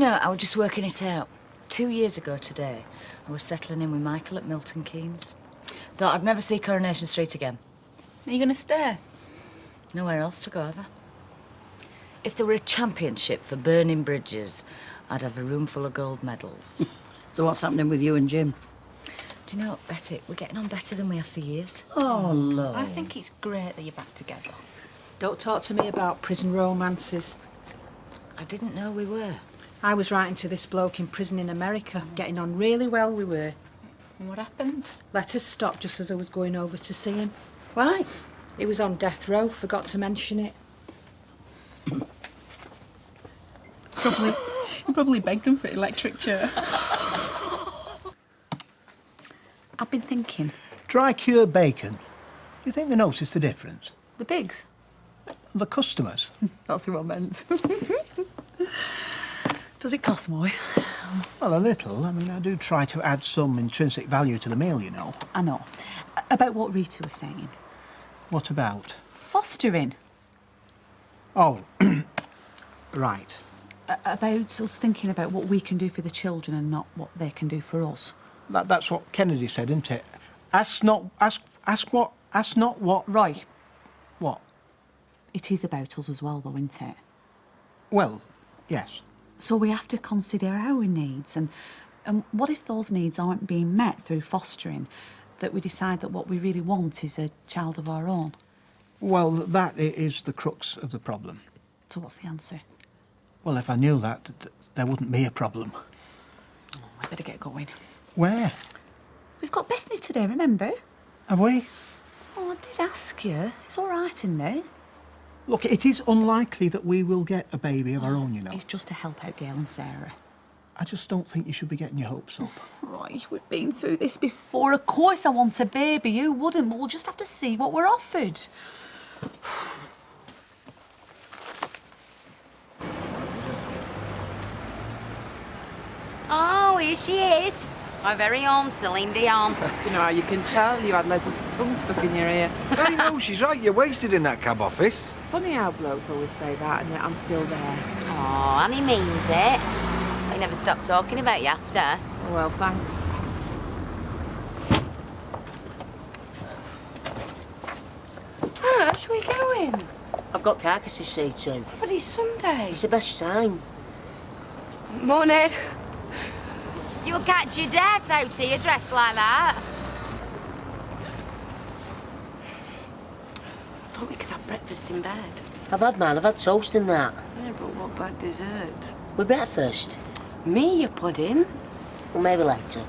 you know, I was just working it out. 2 years ago today, I was settling in with Michael at Milton Keynes. Thought I'd never see Coronation Street again. Are you going to stay? Nowhere else to go, have I? If there were a championship for burning bridges, I'd have a room full of gold medals. So what's happening with you and Jim? Do you know, Betty, we're getting on better than we have for years. Oh, Lord. I think it's great that you're back together. Don't talk to me about prison romances. I didn't know we were. I was writing to this bloke in prison in America, getting on really well we were. And what happened? Letters stopped just as I was going over to see him. Why? He was on death row, forgot to mention it. Probably begged him for electric chair. I've been thinking. Dry cure bacon. Do you think they notice the difference? The pigs? The customers. That's who I meant. Does it cost more? Well, a little. I mean, I do try to add some intrinsic value to the meal, you know. I know. About what Rita was saying. What about? Fostering. Oh, right. About us thinking about what we can do for the children and not what they can do for us. That's what Kennedy said, isn't it? Ask not what... Right. What? It is about us as well, though, isn't it? Well, yes. So we have to consider our needs, and what if those needs aren't being met through fostering, that we decide that what we really want is a child of our own? Well, that is the crux of the problem. So what's the answer? Well, if I knew that, there wouldn't be a problem. Oh, I better get going. Where? We've got Bethany today, remember? Have we? Oh, I did ask you. It's all right, isn't it? Look, it is unlikely that we will get a baby of our own, you know. It's just to help out Gail and Sarah. I just don't think you should be getting your hopes up. Right, we've been through this before. Of course I want a baby. Who wouldn't? But we'll just have to see what we're offered. Oh, here she is. My very own Celine Dion. You know how you can tell you had Leslie's tongue stuck in your ear. Hey, no, she's right. You're wasted in that cab office. It's funny how blokes always say that, and yet I'm still there. Oh, and he means it. He never stopped talking about you after. Oh, well, thanks. Ash, where are you going? I've got carcasses to see to. But it's Sunday. It's the best time. Morning. You'll catch your death out here dressed like that. I thought we could have breakfast in bed. I've had mine, I've had toast and that. Yeah, but what about dessert? With breakfast? Me, your pudding. Well, maybe later.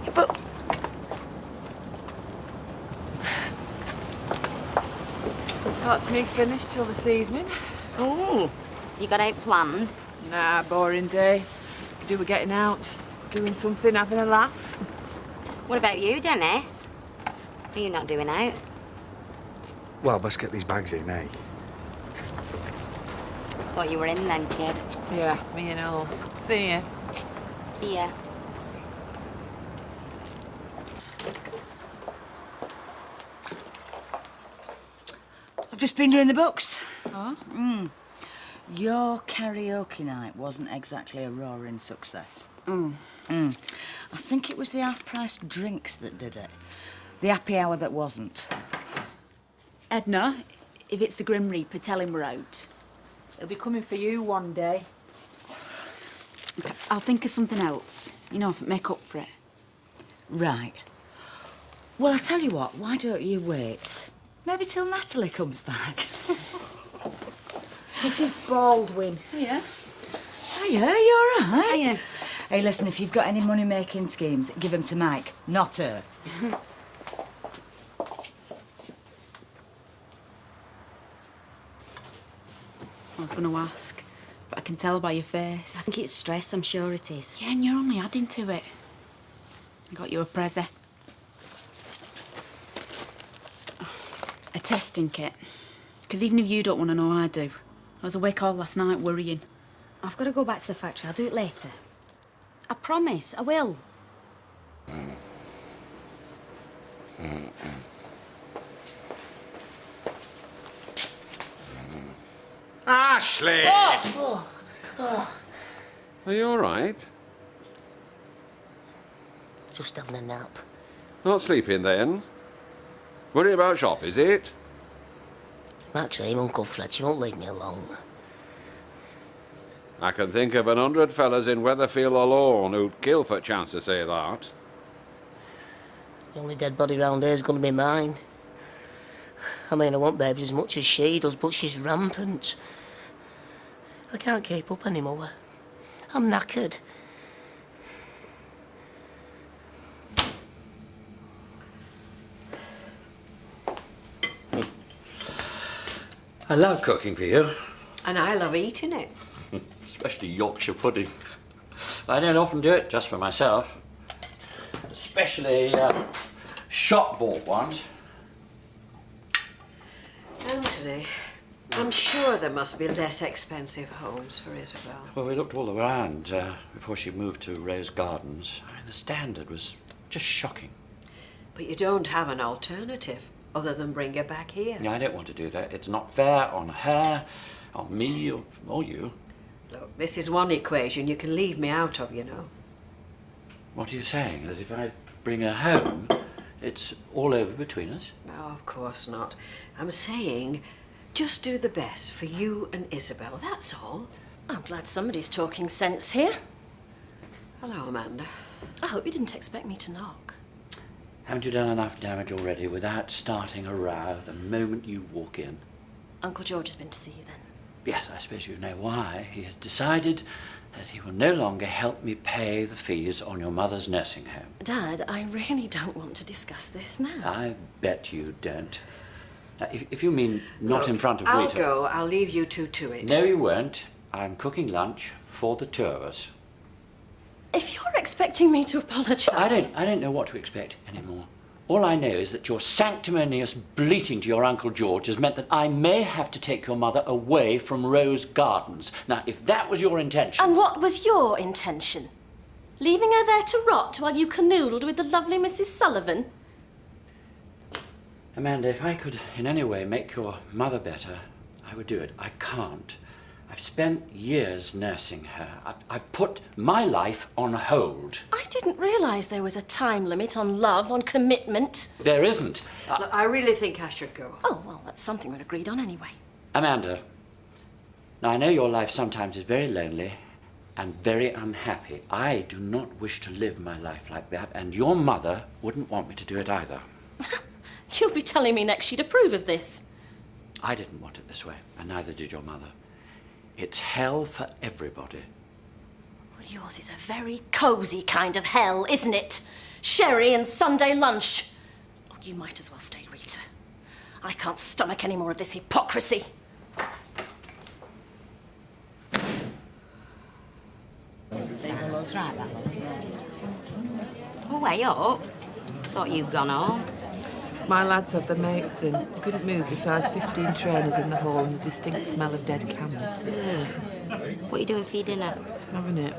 Yeah, but... Can't see me finished till this evening. Oh, you got out planned? Nah, boring day. Could do with getting out, doing something, having a laugh. What about you, Dennis? Are you not doing out? Well, let's get these bags in, eh? Thought you were in then, kid. Yeah, me and all. See ya. See ya. I've just been doing the books. Oh? Your karaoke night wasn't exactly a roaring success. I think it was the half-price drinks that did it. The happy hour that wasn't. Edna, if it's the Grim Reaper, tell him we're out. He'll be coming for you one day. Okay, I'll think of something else. You know, make up for it. Right. Well, I tell you what, why don't you wait? Maybe till Natalie comes back. Mrs. Baldwin. Yeah? Hiya, you all right? Hiya. Hey, listen, if you've got any money-making schemes, give them to Mike, not her. I was going to ask, but I can tell by your face. I think it's stress, I'm sure it is. Yeah, and you're only adding to it. I got you a present. A testing kit. Because even if you don't want to know, I do. I was awake all last night worrying. I've got to go back to the factory. I'll do it later. I promise, I will. Ashley! Oh. Are you all right? Just having a nap. Not sleeping then? Worry about shop, is it? Max, aim Uncle Fred, he won't leave me alone. I can think of 100 fellas in Weatherfield alone who'd kill for a chance to say that. The only dead body round here is going to be mine. I mean, I want babies as much as she does, but she's rampant. I can't keep up anymore. I'm knackered. I love cooking for you. And I love eating it. Especially Yorkshire pudding. I don't often do it just for myself. Especially shop-bought ones. Anthony, I'm sure there must be less expensive homes for Isabel. Well, we looked all around before she moved to Rose Gardens. I mean, the standard was just shocking. But you don't have an alternative other than bring her back here. Yeah, I don't want to do that. It's not fair on her, on me, or you. Look, this is one equation you can leave me out of, you know. What are you saying? That if I bring her home, it's all over between us? No, of course not. I'm saying just do the best for you and Isabel, that's all. I'm glad somebody's talking sense here. Hello, Amanda. I hope you didn't expect me to knock. Haven't you done enough damage already without starting a row the moment you walk in? Uncle George has been to see you then? Yes, I suppose you know why. He has decided that he will no longer help me pay the fees on your mother's nursing home. Dad, I really don't want to discuss this now. I bet you don't. If you mean not Look, in front of I'll Rita... go. I'll leave you two to it. No, you won't. I'm cooking lunch for the two of us. If you're expecting me to apologise... I don't know what to expect anymore. All I know is that your sanctimonious bleating to your Uncle George has meant that I may have to take your mother away from Rose Gardens. Now, if that was your intention... And what was your intention? Leaving her there to rot while you canoodled with the lovely Mrs. Sullivan? Amanda, if I could in any way make your mother better, I would do it. I can't. I've spent years nursing her. I've put my life on hold. I didn't realise there was a time limit on love, on commitment. There isn't. Look, I really think I should go. Oh, well, that's something we'd agreed on anyway. Amanda, now I know your life sometimes is very lonely and very unhappy. I do not wish to live my life like that, and your mother wouldn't want me to do it either. You'll be telling me next she'd approve of this. I didn't want it this way, and neither did your mother. It's hell for everybody. Well, yours is a very cosy kind of hell, isn't it? Sherry and Sunday lunch. Oh, you might as well stay, Rita. I can't stomach any more of this hypocrisy. Right, that Oh, way up. Thought you'd gone home. My lads had their mates in. Couldn't move the size 15 trainers in the hall and the distinct smell of dead camel. What are you doing for your dinner? Having it.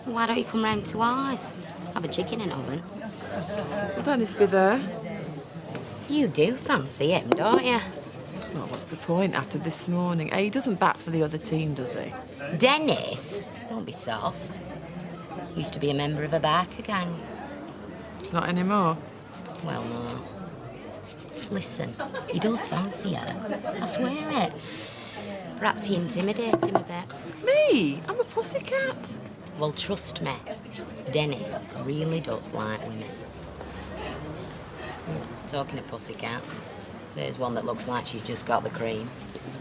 Why don't you come round to ours? Have a chicken in oven. Will Dennis be there? You do fancy him, don't you? Well, what's the point after this morning? He doesn't bat for the other team, does he? Dennis? Don't be soft. Used to be a member of a biker gang. It's not anymore? Well, no. Listen, he does fancy her. I swear it. Perhaps you intimidate him a bit. Me? I'm a pussycat. Well, trust me, Dennis really does like women. Talking of pussycats, there's one that looks like she's just got the cream.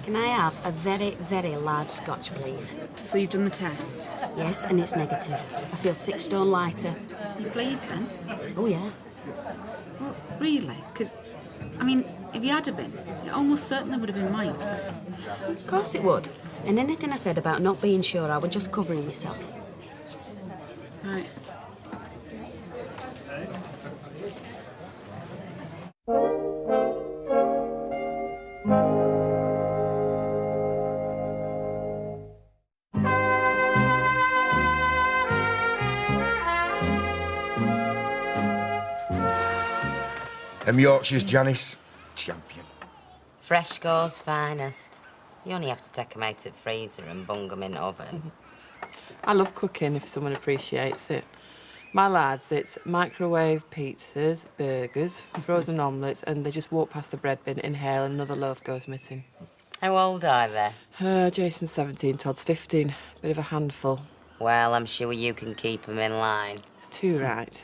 Can I have a very, very large scotch, please? So you've done the test? Yes, and it's negative. I feel 6 stone lighter. You pleased then? Oh, yeah. Well, really? Because, I mean, if you had been, it almost certainly would have been Mike's. Of course it would. And anything I said about not being sure, I was just covering myself. Right. Yorkshire's Janice, champion. Freshco's finest. You only have to take 'em out of the freezer and bung 'em in the oven. I love cooking if someone appreciates it. My lads, it's microwave pizzas, burgers, frozen omelettes, and they just walk past the bread bin, inhale, and another loaf goes missing. How old are they? Jason's 17, Todd's 15. Bit of a handful. Well, I'm sure you can keep them in line. Too right.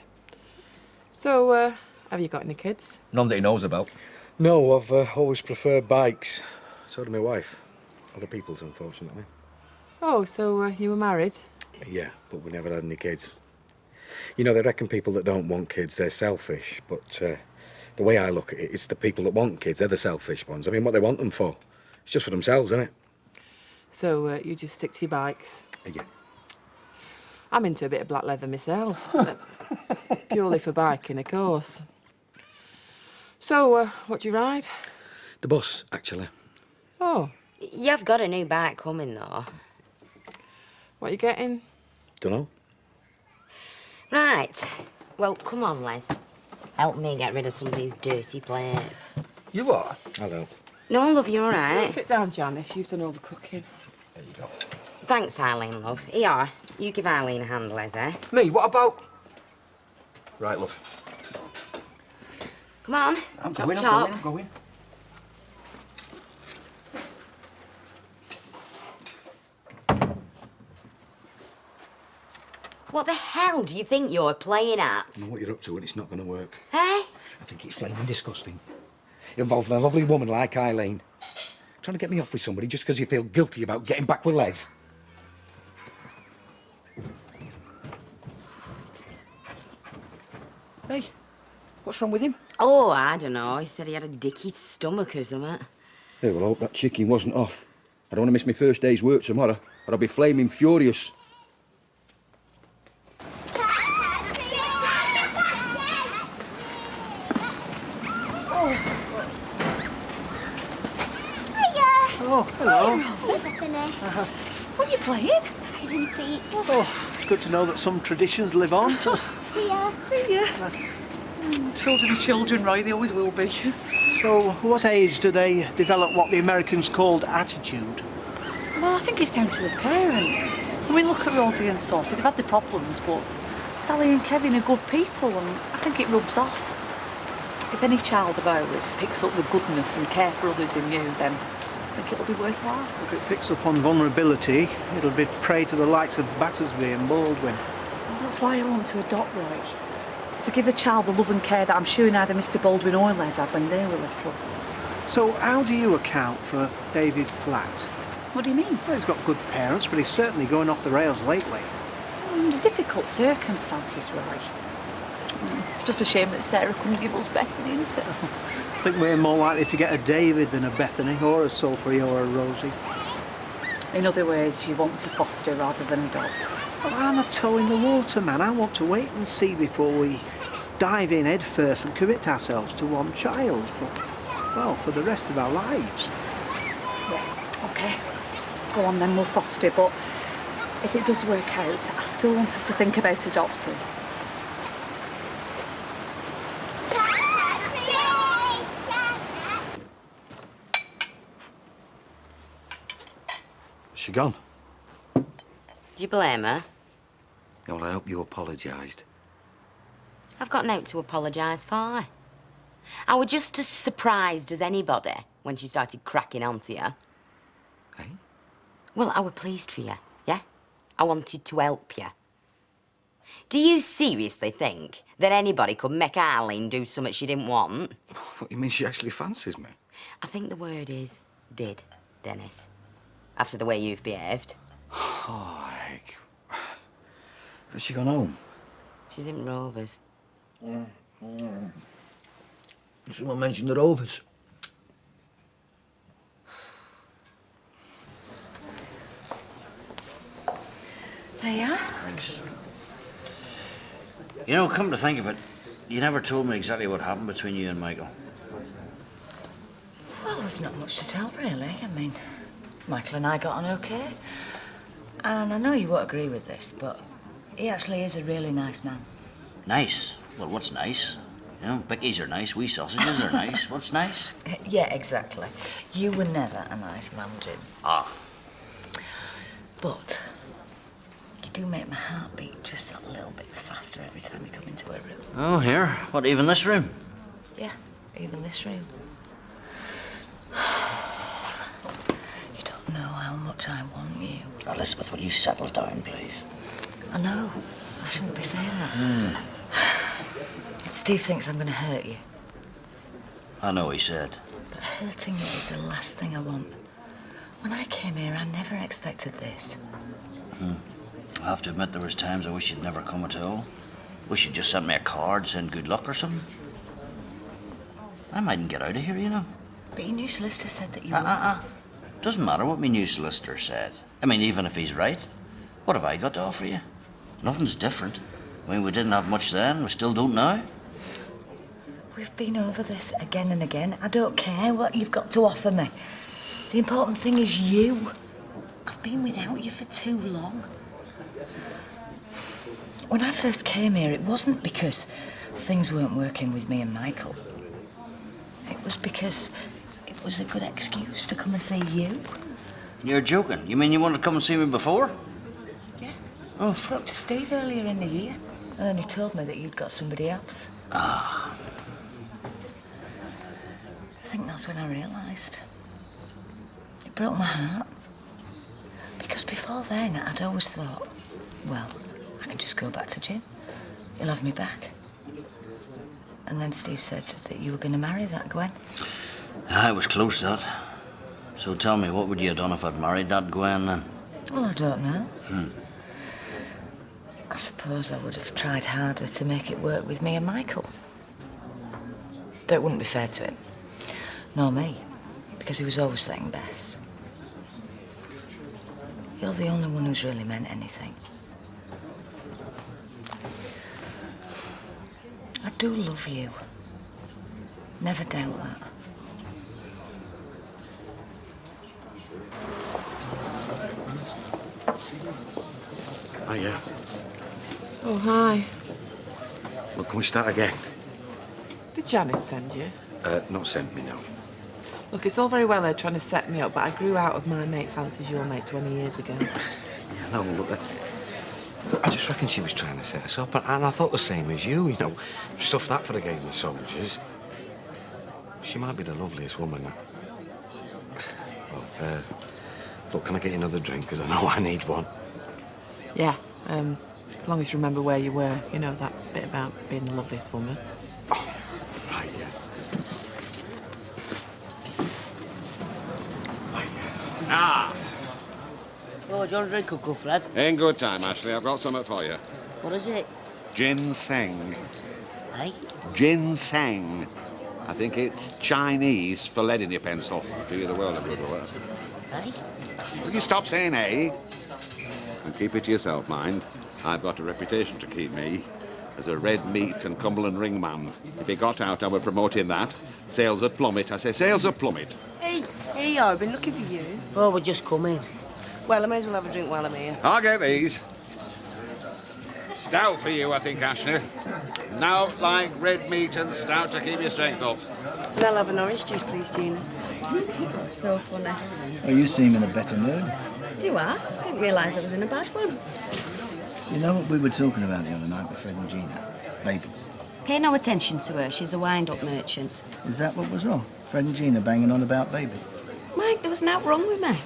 So, have you got any kids? None that he knows about. No, I've always preferred bikes. So did my wife. Other people's, unfortunately. Oh, so you were married? Yeah, but we never had any kids. You know, they reckon people that don't want kids, they're selfish. But the way I look at it, it's the people that want kids, they're the selfish ones. I mean, what they want them for? It's just for themselves, isn't it? So, you just stick to your bikes? Yeah. I'm into a bit of black leather myself. Purely for biking, of course. So, what do you ride? The bus, actually. Oh. You've got a new bike coming, though. What are you getting? Dunno. Right. Well, come on, Les. Help me get rid of some of these dirty plates. You what? Hello. No, love, you all right? Sit down, Janice. You've done all the cooking. There you go. Thanks, Eileen, love. Here, you give Eileen a hand, Les, eh? Me? What about... Right, love. Come on. I'm chop, going, chop. I'm going. What the hell do you think you're playing at? I know what you're up to and it's not going to work. Eh? I think it's flaming disgusting. Involving a lovely woman like Eileen. Trying to get me off with somebody just because you feel guilty about getting back with Les. Hey, what's wrong with him? Oh, I don't know. He said he had a dicky stomach or something. Yeah, well, I hope that chicken wasn't off. I don't want to miss my first day's work tomorrow, or I'll be flaming furious. Oh, hello. What are you playing? I didn't see it. Oh, it's good to know that some traditions live on. See ya. See ya. Children are children, Roy. They always will be. So, what age do they develop what the Americans called attitude? Well, I think it's down to the parents. I mean, look at Rosie and Sophie. They've had their problems, but Sally and Kevin are good people, and I think it rubs off. If any child of ours picks up the goodness and care for others in you, then I think it'll be worthwhile. If it picks up on vulnerability, it'll be prey to the likes of Battersby and Baldwin. Well, that's why I want to adopt Roy. To give a child the love and care that I'm sure neither Mr. Baldwin or Les had when they were little. So, how do you account for David Platt? What do you mean? Well, he's got good parents, but he's certainly going off the rails lately. Under difficult circumstances, Roy. It's just a shame that Sarah couldn't give us Bethany, isn't it? I think we're more likely to get a David than a Bethany, or a Sophie, or a Rosie. In other words, you want to foster rather than adopt. Well, I'm a toe in the water, man. I want to wait and see before we dive in head first and commit ourselves to one child for the rest of our lives. Yeah, OK. Go on then, we'll foster, but if it does work out, I still want us to think about adopting. She gone? Do you blame her? Well, I hope you apologised. I've got nought to apologise for. I was just as surprised as anybody when she started cracking onto you. Hey? Well, I were pleased for you, yeah? I wanted to help you. Do you seriously think that anybody could make Eileen do something she didn't want? What, you mean she actually fancies me? I think the word is did, Dennis. After the way you've behaved. Oh, heck. Has she gone home? She's in Rovers. Someone mentioned the Rovers. There you are. Thanks. You know, come to think of it, you never told me exactly what happened between you and Michael. Well, there's not much to tell, really. I mean, Michael and I got on OK. And I know you won't agree with this, but he actually is a really nice man. Nice? Well, what's nice? You know, bickies are nice, wee sausages are nice. What's nice? Yeah, exactly. You were never a nice man, Jim. Ah. But do make my heart beat just a little bit faster every time you come into a room. Oh, here? What, even this room? Yeah, even this room. You don't know how much I want you. Elizabeth, will you settle down, please? I know. I shouldn't be saying that. Steve thinks I'm going to hurt you. I know he said. But hurting you is the last thing I want. When I came here, I never expected this. I have to admit there was times I wish you'd never come at all. Wish you'd just sent me a card saying good luck or something. I mightn't get out of here, you know. But your new solicitor said that you Doesn't matter what my new solicitor said. I mean, even if he's right, what have I got to offer you? Nothing's different. I mean, we didn't have much then, we still don't now. We've been over this again and again. I don't care what you've got to offer me. The important thing is you. I've been without you for too long. When I first came here, it wasn't because things weren't working with me and Michael. It was because it was a good excuse to come and see you. You're joking? You mean you wanted to come and see me before? Yeah. Oh. I spoke to Steve earlier in the year, and then he told me that you'd got somebody else. Ah. I think that's when I realised. It broke my heart. Because before then, I'd always thought, well, I can just go back to Jim. He'll have me back. And then Steve said that you were going to marry that Gwen. I was close, that. So tell me, what would you have done if I'd married that Gwen, then? Well, I don't know. I suppose I would have tried harder to make it work with me and Michael. Though it wouldn't be fair to him. Nor me. Because he was always second best. You're the only one who's really meant anything. I do love you. Never doubt that. Oh, yeah. Oh, hi. Look, can we start again? Did Janice send you? Not sent me, no. Look, it's all very well her trying to set me up, but I grew out of my mate fancies your mate 20 years ago. Yeah, no, look, I just reckon she was trying to set us up, and I thought the same as you, you know. Stuff that for a game of soldiers. She might be the loveliest woman. Well, look, can I get you another drink? Because I know I need one. Yeah, as long as you remember where you were, you know, that bit about being the loveliest woman. Oh, right, yeah. Ah! Oh, do you want a drink, Uncle Fred? In good time, Ashley. I've got something for you. What is it? Ginseng. Hey? Ginseng. I think it's Chinese for lead in your pencil. Do you the world of good work. Hey? Will you stop saying hey? And keep it to yourself, mind. I've got a reputation to keep me as a red meat and Cumberland ring man. If he got out, I would promote him that. Sales would plummet. I say sales would plummet. Hey, here you are. I've been looking for you. Oh, we're just coming. Well, I may as well have a drink while I'm here. I'll get these. Stout for you, I think, Ashley. Now, like red meat and stout to keep your strength up. And I'll have an orange juice, please, Gina. That's so funny. Oh, you seem in a better mood. Do I? Didn't realise I was in a bad one. You know what we were talking about the other night with Fred and Gina? Babies. Pay no attention to her. She's a wind-up merchant. Is that what was wrong? Fred and Gina banging on about babies? Mike, there was nothing wrong with me.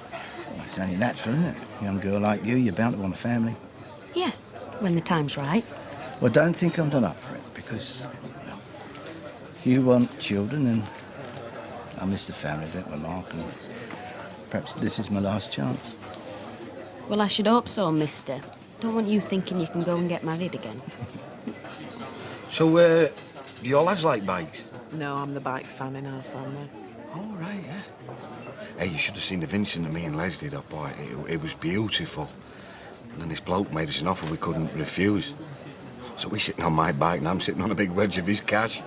Well, it's only natural, isn't it? A young girl like you, you're bound to want a family. Yeah, when the time's right. Well, don't think I'm done up for it, because, well, if you want children, and I miss the family bit with Mark, and perhaps this is my last chance. Well, I should hope so, mister. Don't want you thinking you can go and get married again. So, do you all lads like bikes? No, I'm the bike fan in our family. Oh, right, yeah. Hey, you should have seen the Vincent that me and Les did up, boy. It was beautiful. And then this bloke made us an offer we couldn't refuse. So we're sitting on my bike and I'm sitting on a big wedge of his cash.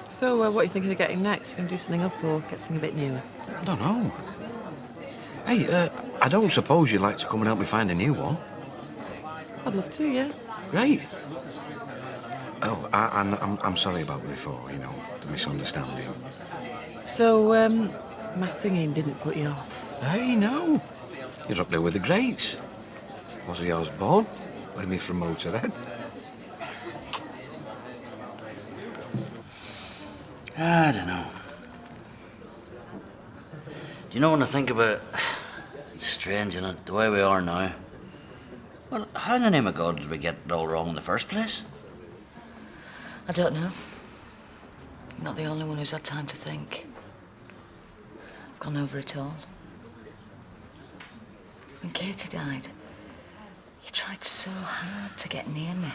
So, what are you thinking of getting next? You can do something up or get something a bit newer? I don't know. Hey, I don't suppose you'd like to come and help me find a new one? I'd love to, yeah. Right. Oh, I'm sorry about before, you know, the misunderstanding. So, my singing didn't put you off? Hey, no. You're up there with the greats. Was I was born? Led me from Motorhead. I don't know. Do you know, when I think about it, it's strange, isn't it? The way we are now. Well, how in the name of God did we get it all wrong in the first place? I don't know. I'm not the only one who's had time to think. I've gone over it all. When Katie died, you tried so hard to get near me,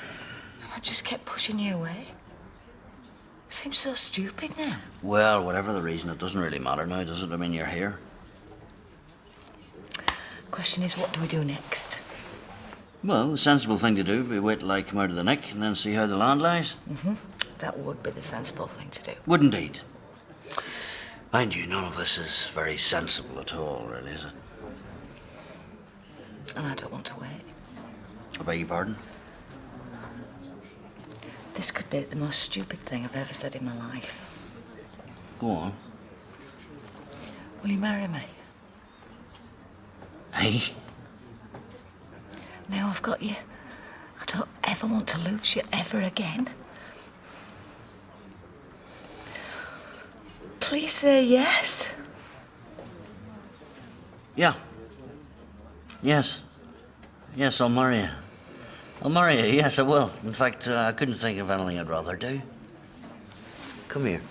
and I just kept pushing you away. It seems so stupid now. Well, whatever the reason, it doesn't really matter now, does it? I mean, you're here. Question is, what do we do next? Well, the sensible thing to do would be wait till I come out of the nick and then see how the land lies. That would be the sensible thing to do. Would indeed. Mind you, none of this is very sensible at all, really, is it? And I don't want to wait. I beg your pardon? This could be the most stupid thing I've ever said in my life. Go on. Will you marry me? Hey? Now I've got you, I don't ever want to lose you ever again. Please say yes. Yeah. Yes. Yes, I'll marry you. I'll marry you, yes, I will. In fact, I couldn't think of anything I'd rather do. Come here.